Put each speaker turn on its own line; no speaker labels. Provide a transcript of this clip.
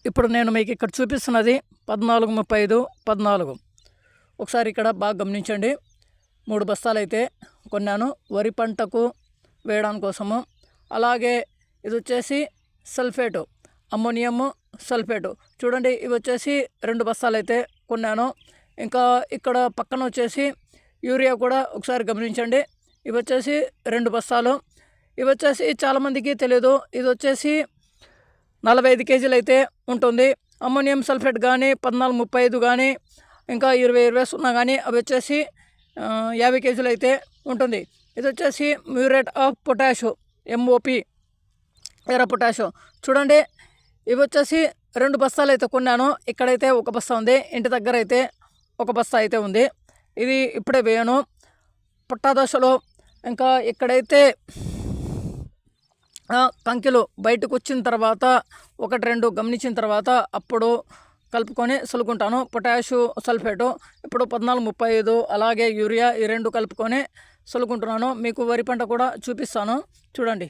ఇప్పుడు నేను మీకు ఇక్కడ చూపిస్తున్నది 14:35 14. ఒకసారి ఇక్కడ బాగా గమనించండి. 3 బస్తాలు అయితే కొన్నాను వరి పంటకు వేయడానికి కోసము. అలాగే ఇది వచ్చేసి సల్ఫేటు, అమ్మోనియం సల్ఫేటు చూడండి. ఇవి వచ్చేసి 2 బస్తాలు అయితే కొన్నాను. ఇంకా ఇక్కడ పక్కన వచ్చేసి యూరియా కూడా ఒకసారి గమనించండి. ఇవి వచ్చేసి 2 బస్తాలు. ఇవి వచ్చేసి చాలామందికి తెలియదు, ఇది వచ్చేసి 45 కేజీలు అయితే ఉంటుంది. అమ్మోనియం సల్ఫేట్ కానీ 14:35 కానీ ఇంకా 20:20 కానీ అవి వచ్చేసి 50 కేజీలు అయితే ఉంటుంది. ఇది వచ్చేసి మ్యూరేట్ ఆఫ్ పొటాష్ MOP ఎర్ర పొటాష్ చూడండి. ఇవి వచ్చేసి 2 బస్తాలు అయితే కొన్నాను. ఇక్కడైతే 1 బస్తా ఉంది, ఇంటి దగ్గర అయితే 1 బస్తా అయితే ఉంది. ఇది ఇప్పుడే వేయను పుట్టదశలో. ఇంకా ఇక్కడైతే కంకిలు బయటకు వచ్చిన తర్వాత 1-2 గమనించిన తర్వాత అప్పుడు కలుపుకొని చల్లుకుంటాను పొటాషు సల్ఫేటు. ఇప్పుడు 14:35 అలాగే యూరియా ఈ 2 కలుపుకొని చల్లుకుంటున్నాను. మీకు వరి పంట కూడా చూపిస్తాను చూడండి.